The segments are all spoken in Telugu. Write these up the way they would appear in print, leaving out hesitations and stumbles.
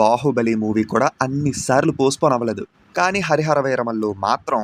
బాహుబలి మూవీ కూడా అన్ని సార్లు పోస్ట్‌పోన్ అవ్వలేదు. కానీ 'హరిహర వీరమల్లు' మాత్రం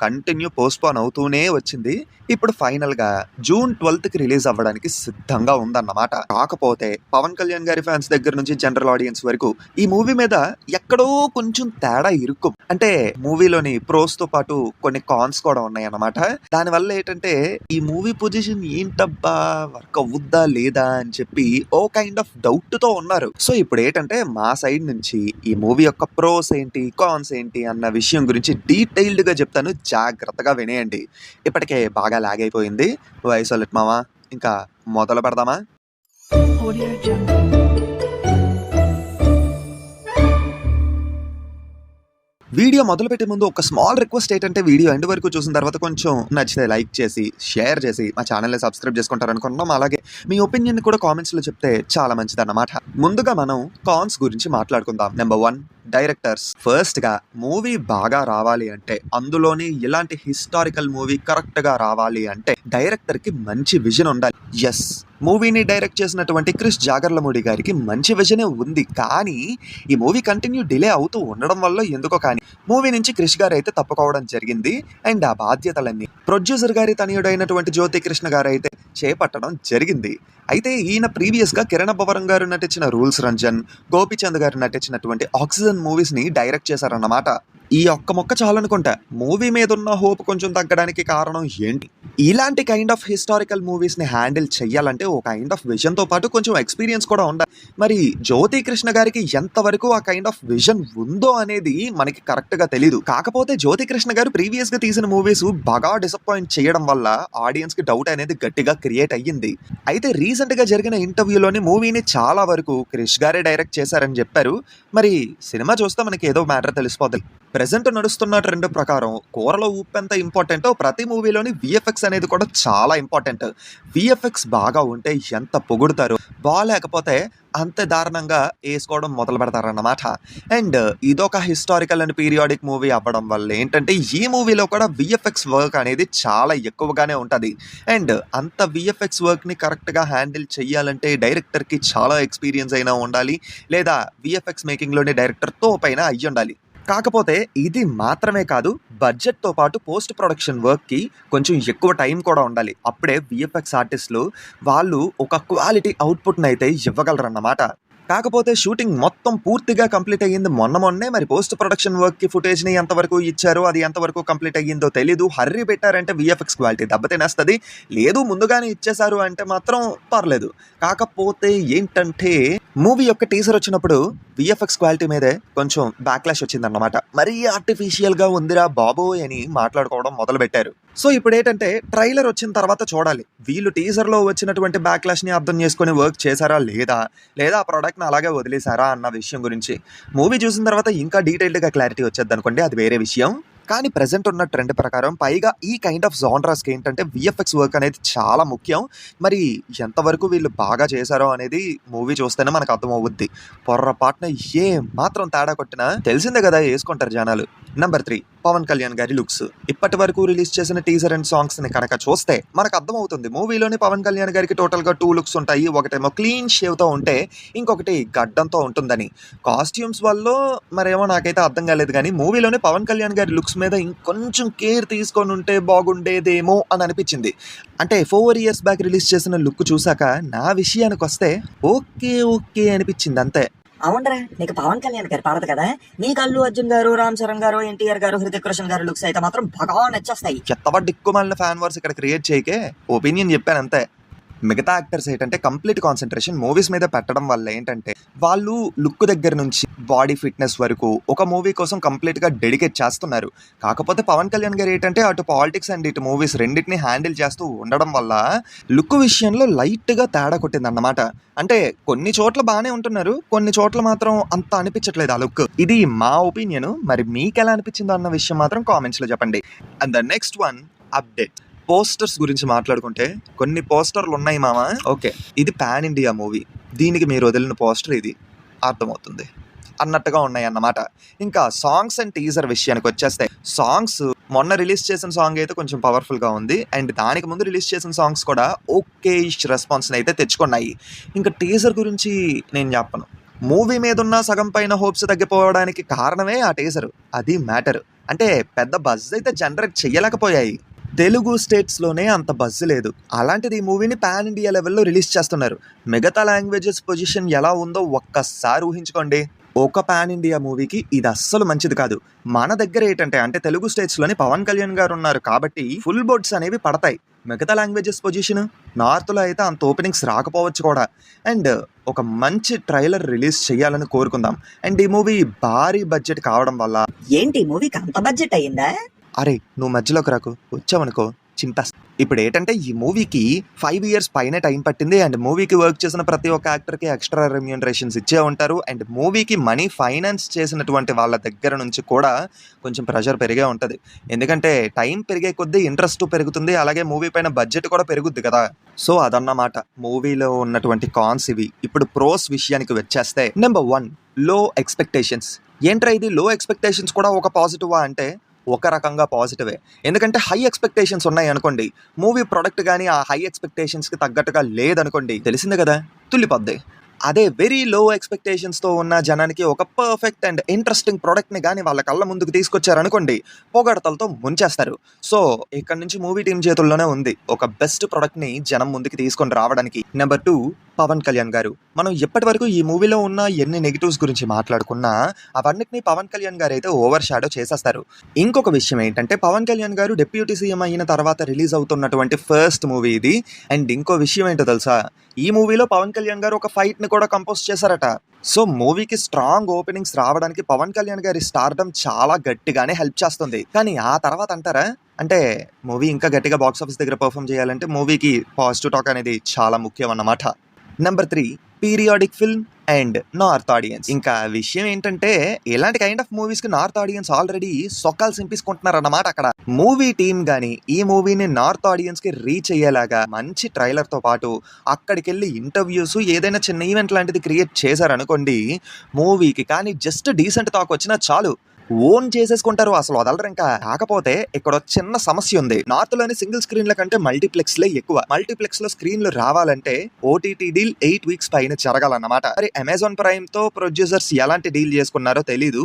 కంటిన్యూ పోస్ట్‌పోన్ అవుతూనే వచ్చింది. ఇప్పుడు ఫైనల్‌గా జూన్ 12కి రిలీజ్ అవ్వడానికి సిద్ధంగా ఉందన్నమాట. కాకపోతే పవన్ కళ్యాణ్ గారి ఫ్యాన్స్ దగ్గర నుంచి జనరల్ ఆడియన్స్ వరకు ఈ మూవీ మీద ఎక్కడో కొంచెం తేడా ఇరుక్కు. అంటే మూవీలోని ప్రోస్‌తో పాటు కొన్ని కాన్స్ కూడా ఉన్నాయన్నమాట. దానివల్ల ఏంటంటే ఈ మూవీ పొజిషన్ ఏంటబ్బా! వర్క్ అవుద్దా లేదా అని చెప్పి ఓ కైండ్ ఆఫ్ డౌట్‌తో ఉన్నారు. సో ఇప్పుడేంటంటే మా సైడ్ నుంచి ఈ మూవీ యొక్క ప్రోస్ ఏంటి, కాన్స్ ఏంటి అన్న విషయం గురించి డీటెయిల్డ్‌గా చెప్తాను. జాగ్రత్తగా వినేయండి. ఇప్పటికే బాగా లాగ్ అయిపోయింది. వాయిస్ లెట్ మావా ఇంకా మొదలు పెడదామా? Audio Jungle. వీడియో మొదలుపెట్టే ముందు ఒక స్మాల్ రిక్వెస్ట్ ఏంటంటే వీడియో ఎండ్ వరకు చూసిన తర్వాత కొంచెం నచ్చితే లైక్ చేసి, షేర్ చేసి మా ఛానల్‌ని సబ్స్క్రైబ్ చేసుకుంటారనుకుంటున్నాం. అలాగే మీ ఒపీనియన్ కూడా కామెంట్స్‌లో చెప్తే చాలా మంచిదన్నమాట. ముందుగా మనం కాన్స్ గురించి మాట్లాడుకుందాం. Number 1 directors. ఫస్ట్‌గా మూవీ బాగా రావాలి అంటే, అందులోని ఇలాంటి హిస్టారికల్ మూవీ కరెక్ట్‌గా రావాలి అంటే డైరెక్టర్‌కి మంచి విజన్ ఉండాలి. యెస్, మూవీని డైరెక్ట్ చేసినటువంటి క్రిష్ జాగర్లమూడి గారికి మంచి విజనే ఉంది. కానీ ఈ మూవీ కంటిన్యూ డిలే అవుతూ ఉండడం వల్ల ఎందుకో కానీ మూవీ నుంచి క్రిష్ గారు అయితే తప్పుకోవడం జరిగింది. అండ్ ఆ బాధ్యతలన్నీ ప్రొడ్యూసర్ గారి తనయుడైనటువంటి జ్యోతి కృష్ణ గారు అయితే చేపట్టడం జరిగింది. అయితే ఈయన ప్రీవియస్‌గా కిరణ్ అబ్బవరం గారు నటించిన రూల్స్ రంజన్, గోపీచంద్ గారు నటించినటువంటి ఆక్సిజన్ మూవీస్‌ని డైరెక్ట్ చేశారన్నమాట. ఈ ఒక్క మొక్క చాలనుకుంటా మూవీ మీద ఉన్న హోప్ కొంచెం తగ్గడానికి కారణం ఏంటి? ఇలాంటి కైండ్ ఆఫ్ హిస్టారికల్ మూవీస్‌ని హ్యాండిల్ చెయ్యాలంటే ఒక కైండ్ ఆఫ్ విజన్‌తో పాటు కొంచెం ఎక్స్‌పీరియన్స్ కూడా ఉండాలి. మరి జ్యోతి కృష్ణ గారికి ఎంతవరకు ఆ కైండ్ ఆఫ్ విజన్ ఉందో అనేది మనకి కరెక్ట్‌గా తెలీదు. కాకపోతే జ్యోతి కృష్ణ గారు ప్రీవియస్‌గా తీసిన మూవీస్ బాగా డిసప్పాయింట్ చేయడం వల్ల ఆడియన్స్‌కి డౌట్ అనేది గట్టిగా క్రియేట్ అయ్యింది. అయితే రీసెంట్‌గా జరిగిన ఇంటర్వ్యూలోని మూవీని చాలా వరకు క్రిష్ గారే డైరెక్ట్ చేశారని చెప్పారు. మరి సినిమా చూస్తే మనకి ఏదో మ్యాటర్ తెలిసిపోద్ది. ప్రెజెంట్ నడుస్తున్న ట్రెండ్ ప్రకారం కూరలో ఉప్పు ఎంత ఇంపార్టెంటో ప్రతి మూవీలోని విఎఫ్ఎక్స్ అనేది కూడా చాలా ఇంపార్టెంట్. విఎఫ్ఎక్స్ బాగా ఉంటే ఎంత పొగుడుతారు, బాగాలేకపోతే అంత దారుణంగా వేసుకోవడం మొదలు పెడతారన్నమాట. అండ్ ఇదొక హిస్టారికల్ అండ్ పీరియాడిక్ మూవీ అవ్వడం వల్ల ఏంటంటే ఈ మూవీలో కూడా విఎఫ్ఎక్స్ వర్క్ అనేది చాలా ఎక్కువగానే ఉంటుంది. అండ్ అంత విఎఫ్ఎక్స్ వర్క్ని కరెక్ట్గా హ్యాండిల్ చెయ్యాలంటే డైరెక్టర్కి చాలా ఎక్స్పీరియన్స్ అయినా ఉండాలి, లేదా విఎఫ్ఎక్స్ మేకింగ్లోని డైరెక్టర్ తోపైన అయ్యి ఉండాలి. కాకపోతే ఇది మాత్రమే కాదు, బడ్జెట్‌తో పాటు పోస్ట్ ప్రొడక్షన్ వర్క్‌కి కొంచెం ఎక్కువ టైం కూడా ఉండాలి. అప్పుడే విఎఫ్ఎక్స్ ఆర్టిస్టులు వాళ్ళు ఒక క్వాలిటీ అవుట్‌పుట్‌ని అయితే ఇవ్వగలరన్నమాట. కాకపోతే షూటింగ్ మొత్తం పూర్తిగా కంప్లీట్ అయ్యింది మొన్నే. మరి పోస్ట్ ప్రొడక్షన్ వర్క్‌కి ఫుటేజ్‌ని ఎంతవరకు ఇచ్చారో, అది ఎంతవరకు కంప్లీట్ అయ్యిందో తెలీదు. హర్రీ పెట్టారంటే విఎఫ్ఎక్స్ క్వాలిటీ దెబ్బతినేస్తది. లేదు ముందుగానే ఇచ్చేశారు అంటే మాత్రం పర్లేదు. కాకపోతే ఏంటంటే మూవీ యొక్క టీజర్ వచ్చినప్పుడు విఎఫ్ఎక్స్ క్వాలిటీ మీదే కొంచెం బ్యాక్‌లాష్ వచ్చిందన్నమాట. మరీ ఆర్టిఫిషియల్‌గా ఉందిరా బాబోయ్ అని మాట్లాడుకోవడం మొదలుపెట్టారు. సో ఇప్పుడేంటంటే ట్రైలర్ వచ్చిన తర్వాత చూడాలి. వీళ్ళు టీజర్‌లో వచ్చినటువంటి బ్యాక్‌లాష్‌ని అర్థం చేసుకొని వర్క్ చేశారా లేదా? లేదా ఆ ప్రొడక్ట్‌ని అలాగే వదిలేశారా అన్న విషయం గురించి మూవీ చూసిన తర్వాత ఇంకా డీటెయిల్డ్‌గా క్లారిటీ వచ్చేద్దనుకోండి, అది వేరే విషయం. కానీ ప్రెజెంట్ ఉన్న ట్రెండ్ ప్రకారం పైగా ఈ కైండ్ ఆఫ్ జానరాస్‌కి ఏంటంటే విఎఫ్ఎక్స్ వర్క్ అనేది చాలా ముఖ్యం. మరి ఎంతవరకు వీళ్ళు బాగా చేశారో అనేది మూవీ చూస్తేనే మనకు అర్థమవుద్ది. పొర్రపాటున ఏ మాత్రం తేడా కొట్టినా తెలిసిందే కదా యేసుకుంటారు జనాలు. నంబర్ 3 పవన్ కళ్యాణ్ గారి లుక్స్. ఇప్పటి వరకు రిలీజ్ చేసిన టీజర్ అండ్ సాంగ్స్‌ని కనుక చూస్తే మనకు అర్థమవుతుంది. మూవీలోని పవన్ కళ్యాణ్ గారికి టోటల్‌గా 2 లుక్స్ ఉంటాయి. ఒకటేమో క్లీన్ షేవ్‌తో ఉంటే, ఇంకొకటి గడ్డంతో ఉంటుందని. కాస్ట్యూమ్స్ వల్లో మరేమో నాకైతే అర్థం కాలేదు కానీ మూవీలోని పవన్ కళ్యాణ్ గారి లుక్స్ మీద ఇంకొంచెం కేర్ తీసుకొని ఉంటే బాగుండేదేమో అని అనిపించింది. అంటే 4 ఇయర్స్ బ్యాక్ రిలీజ్ చేసిన లుక్ చూసాక నా విషయానికొస్తే ఓకే అనిపించింది అంతే. అవునరా, నీకు పవన్ కళ్యాణ్ గారు పడదు కదా, నీకు అల్లు అర్జున్ గారు, రామ్ చరణ్ గారు, ఎన్టీఆర్ గారు, హృతిక్ రోషన్ గారు లుక్స్ అయితే మాత్రం బాగా నచ్చేస్తాయి. చెత్తబడ్డ ఎక్కువ ఫ్యాన్ వర్స్ ఇక్కడ క్రియేట్ చేయకే ఒపీనియన్ చెప్పాను అంతే. మిగతా యాక్టర్స్ ఏంటంటే కంప్లీట్ కాన్సన్ట్రేషన్ మూవీస్ మీద పెట్టడం వల్ల ఏంటంటే వాళ్ళు లుక్ దగ్గర నుంచి బాడీ ఫిట్నెస్ వరకు ఒక మూవీ కోసం కంప్లీట్గా డెడికేట్ చేస్తున్నారు. కాకపోతే పవన్ కళ్యాణ్ గారు ఏంటంటే అటు పాలిటిక్స్ అండ్ ఇటు మూవీస్ రెండింటిని హ్యాండిల్ చేస్తూ ఉండడం వల్ల లుక్ విషయంలో లైట్గా తేడా కొట్టిందన్నమాట. అంటే కొన్ని చోట్ల బాగానే ఉంటున్నారు, కొన్ని చోట్ల మాత్రం అంత అనిపించట్లేదు ఆ లుక్. ఇది మా ఒపీనియన్. మరి మీకు ఎలా అనిపించిందో అన్న విషయం మాత్రం కామెంట్స్లో చెప్పండి. And the next one update. Posters గురించి మాట్లాడుకుంటే కొన్ని పోస్టర్లు ఉన్నాయి మామ. ఓకే, ఇది పాన్ ఇండియా మూవీ, దీనికి మీరు వదిలిన పోస్టర్ ఇది అర్థమవుతుంది అన్నట్టుగా ఉన్నాయి అన్నమాట. ఇంకా సాంగ్స్ అండ్ టీజర్ విషయానికి వచ్చేస్తే, సాంగ్స్ మొన్న రిలీజ్ చేసిన సాంగ్ అయితే కొంచెం పవర్ఫుల్గా ఉంది. అండ్ దానికి ముందు రిలీజ్ చేసిన సాంగ్స్ కూడా ఓకే రెస్పాన్స్ని అయితే తెచ్చుకున్నాయి. ఇంకా టీజర్ గురించి నేను చెప్పను. మూవీ మీద ఉన్న సగం పైన హోప్స్ తగ్గిపోవడానికి కారణమే ఆ టీజర్. అది మ్యాటర్. అంటే పెద్ద బజ్ అయితే జనరేట్ చెయ్యలేకపోయాయి. తెలుగు స్టేట్స్లోనే అంత బజ్ లేదు. అలాంటిది ఈ మూవీని పాన్ ఇండియా లెవెల్లో రిలీజ్ చేస్తున్నారు. మిగతా లాంగ్వేజెస్ పొజిషన్ ఎలా ఉందో ఒక్కసారి ఊహించుకోండి. ఒక పాన్ ఇండియా మూవీకి ఇది అస్సలు మంచిది కాదు. మన దగ్గర ఏంటంటే అంటే తెలుగు స్టేట్స్లోని పవన్ కళ్యాణ్ గారు ఉన్నారు కాబట్టి ఫుల్ బోర్డ్స్ అనేవి పడతాయి. మిగతా లాంగ్వేజెస్ పొజిషన్ నార్త్లో అయితే అంత ఓపెనింగ్స్ రాకపోవచ్చు కూడా. అండ్ ఒక మంచి ట్రైలర్ రిలీజ్ చేయాలని కోరుకుందాం. అండ్ ఈ మూవీ భారీ బడ్జెట్ కావడం వల్ల ఏంటి మూవీకి అంత బడ్జెట్ అయ్యిందా? అరే నువ్వు మధ్యలోకి రాకు, వచ్చావనుకో చింత. ఇప్పుడు ఏంటంటే ఈ మూవీకి 5 years పైనే టైం పట్టింది. అండ్ మూవీకి వర్క్ చేసిన ప్రతి ఒక్క యాక్టర్కి ఎక్స్ట్రా రెమ్యూనరేషన్స్ ఇచ్చే ఉంటారు. అండ్ మూవీకి మనీ ఫైనాన్స్ చేసినటువంటి వాళ్ళ దగ్గర నుంచి కూడా కొంచెం ప్రెషర్ పెరిగే ఉంటుంది. ఎందుకంటే టైం పెరిగే కొద్దీ ఇంట్రెస్ట్ పెరుగుతుంది, అలాగే మూవీ పైన బడ్జెట్ కూడా పెరుగుద్ది కదా. సో అదన్నమాట మూవీలో ఉన్నటువంటి కాన్స్ ఇవి. ఇప్పుడు ప్రోస్ విషయానికి వచ్చేస్తే నెంబర్ 1 లో ఎక్స్పెక్టేషన్స్. ఏంట్రా ఇది లో ఎక్స్పెక్టేషన్స్ కూడా ఒక పాజిటివా అంటే ఒక రకంగా పాజిటివే. ఎందుకంటే హై ఎక్స్పెక్టేషన్స్ ఉన్నాయి అనుకోండి, మూవీ ప్రొడక్ట్ కానీ ఆ హై ఎక్స్పెక్టేషన్స్కి తగ్గట్టుగా లేదనుకోండి, తెలిసిందే కదా, తుల్లిపోద్ది. అదే వెరీ లో ఎక్స్పెక్టేషన్స్తో ఉన్న జనానికి ఒక పర్ఫెక్ట్ అండ్ ఇంట్రెస్టింగ్ ప్రోడక్ట్ని కానీ వాళ్ళ కళ్ళ ముందుకు తీసుకొచ్చారనుకోండి, పొగడతలతో ముంచేస్తారు. సో ఇక్కడ నుంచి మూవీ టీం చేతుల్లోనే ఉంది ఒక బెస్ట్ ప్రోడక్ట్ని జనం ముందుకు తీసుకొని రావడానికి. నెంబర్ 2 పవన్ కళ్యాణ్ గారు. మనం ఎప్పటి వరకు ఈ మూవీలో ఉన్న ఎన్ని నెగిటివ్స్ గురించి మాట్లాడుకున్నా అవన్నిటిని పవన్ కళ్యాణ్ గారు అయితే ఓవర్ షాడో చేసేస్తారు. ఇంకొక విషయం ఏంటంటే పవన్ కళ్యాణ్ గారు డిప్యూటీ సీఎం అయిన తర్వాత రిలీజ్ అవుతున్నటువంటి ఫస్ట్ మూవీ ఇది. అండ్ ఇంకో విషయం ఏంటో తెలుసా, ఈ మూవీలో పవన్ కళ్యాణ్ గారు ఒక ఫైట్ని కూడా కంపోజ్ చేశారట. సో మూవీకి స్ట్రాంగ్ ఓపెనింగ్స్ రావడానికి పవన్ కళ్యాణ్ గారి స్టార్డమ్ చాలా గట్టిగానే హెల్ప్ చేస్తుంది. కానీ ఆ తర్వాత అంటారా, అంటే మూవీ ఇంకా గట్టిగా బాక్స్ ఆఫీస్ దగ్గర పర్ఫామ్ చేయాలంటే మూవీకి పాజిటివ్ టాక్ అనేది చాలా ముఖ్యం అన్నమాట. Number 3 periodic film and north audience. ఇంకా విషయం ఏంటంటే ఇలాంటి కైండ్ ఆఫ్ మూవీస్కి నార్త్ ఆడియన్స్ ఆల్రెడీ సొక్కాలు సింపించుకుంటున్నారు అన్నమాట. అక్కడ మూవీ టీమ్ కానీ ఈ మూవీని నార్త్ ఆడియన్స్కి రీచ్ అయ్యేలాగా మంచి ట్రైలర్తో పాటు అక్కడికి వెళ్ళి ఇంటర్వ్యూస్ ఏదైనా చిన్న ఈవెంట్ లాంటిది క్రియేట్ చేశారనుకోండి, మూవీకి కానీ జస్ట్ డీసెంట్ టాక్ వచ్చినా చాలు ఓన్ చేసేసుకుంటారు, అసలు వదలరు ఇంకా. కాకపోతే ఇక్కడ చిన్న సమస్య ఉంది. నార్త్ లోని సింగిల్ స్క్రీన్ల కంటే మల్టీప్లెక్స్ లే ఎక్కువ. మల్టీప్లెక్స్ లో స్క్రీన్లు రావాలంటే ఓటీటీ డీల్ 8 weeks పైన జరగాలన్నమాట. మరి అమెజాన్ ప్రైమ్ తో ప్రొడ్యూసర్స్ ఎలాంటి డీల్ చేసుకున్నారో తెలీదు.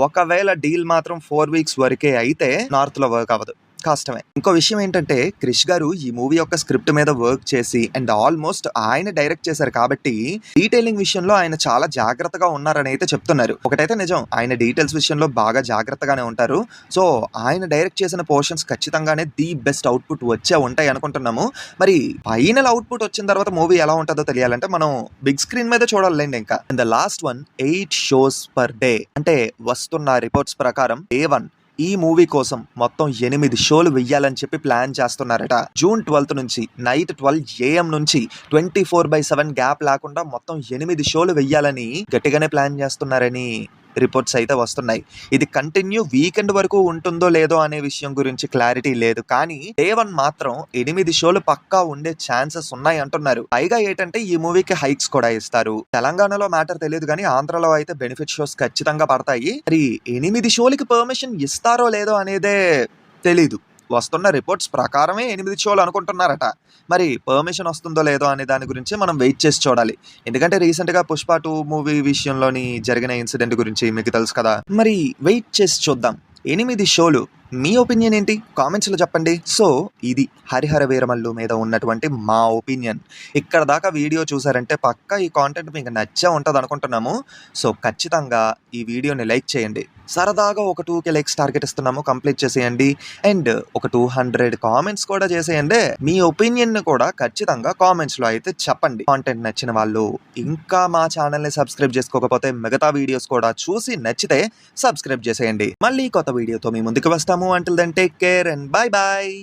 ఒకవేళ డీల్ మాత్రం 4 weeks వరకే అయితే నార్త్ లో వర్క్ అవ్వదు, కష్టమే. ఇంకో విషయం ఏంటంటే క్రిష్ గారు ఈ మూవీ యొక్క స్క్రిప్ట్ మీద వర్క్ చేసి అండ్ ఆల్మోస్ట్ ఆయన డైరెక్ట్ చేశారు కాబట్టి డీటెయిలింగ్ విషయంలో ఆయన చాలా జాగ్రత్తగా ఉన్నారని అయితే చెప్తున్నారు. ఒకటైతే నిజం, ఆయన డీటెయిల్స్ విషయంలో బాగా జాగ్రత్తగానే ఉంటారు. సో ఆయన డైరెక్ట్ చేసిన పోర్షన్స్ ఖచ్చితంగానే ది బెస్ట్ అవుట్పుట్ వచ్చే ఉంటాయి అనుకుంటున్నాము. మరి ఫైనల్ అవుట్పుట్ వచ్చిన తర్వాత మూవీ ఎలా ఉంటుందో తెలియాలంటే మనం బిగ్ స్క్రీన్ మీద చూడాలండి. ఇంకా and the last one 8 shows per day. అంటే వస్తున్న రిపోర్ట్స్ ప్రకారం Day 1 ఈ మూవీ కోసం మొత్తం 8 షోలు వెయ్యాలని చెప్పి ప్లాన్ చేస్తున్నారట. June 12th నుంచి నైట్ 12 AM నుంచి 24/7 గ్యాప్ లేకుండా మొత్తం 8 షోలు వెయ్యాలని గట్టిగానే ప్లాన్ చేస్తున్నారని రిపోర్ట్స్ అయితే వస్తున్నాయి. ఇది కంటిన్యూ వీకెండ్ వరకు ఉంటుందో లేదో అనే విషయం గురించి క్లారిటీ లేదు. కానీ Day 1 మాత్రం 8 షోలు పక్కా ఉండే ఛాన్సెస్ ఉన్నాయి అంటున్నారు. పైగా ఏంటంటే ఈ మూవీకి హైక్స్ కూడా ఇస్తారు. తెలంగాణలో మ్యాటర్ తెలియదు కానీ ఆంధ్రలో అయితే బెనిఫిట్ షోస్ ఖచ్చితంగా పడతాయి. మరి 8 షోలకి పర్మిషన్ ఇస్తారో లేదో అనేదే తెలీదు. వస్తున్న రిపోర్ట్స్ ప్రకారమే 8 షోలు అనుకుంటున్నారట. మరి పర్మిషన్ వస్తుందో లేదో అనే దాని గురించి మనం వెయిట్ చేసి చూడాలి. ఎందుకంటే రీసెంట్గా పుష్ప 2 మూవీ విషయంలోని జరిగిన ఇన్సిడెంట్ గురించి మీకు తెలుసు కదా. మరి వెయిట్ చేసి చూద్దాం. 8 షోలు మీ ఒపీనియన్ ఏంటి కామెంట్స్లో చెప్పండి. సో ఇది హరిహర వీరమల్లు మీద ఉన్నటువంటి మా ఒపీనియన్. ఇక్కడ దాకా వీడియో చూసారంటే పక్కా ఈ కాంటెంట్ మీకు నచ్చే ఉంటుంది అనుకుంటున్నాము. సో ఖచ్చితంగా ఈ వీడియోని లైక్ చేయండి. సరదాగా ఒక 2K లైక్స్ టార్గెట్ ఇస్తున్నాము, కంప్లీట్ చేసేయండి. అండ్ ఒక 200 కామెంట్స్ కూడా చేసేయండి. మీ ఒపీనియన్ కూడా ఖచ్చితంగా కామెంట్స్లో అయితే చెప్పండి. కాంటెంట్ నచ్చిన వాళ్ళు ఇంకా మా ఛానల్ని సబ్స్క్రైబ్ చేసుకోకపోతే మిగతా వీడియోస్ కూడా చూసి నచ్చితే సబ్స్క్రైబ్ చేసేయండి. మళ్ళీ కొత్త వీడియోతో మీ ముందుకు వస్తాము. Until then, take care and bye bye.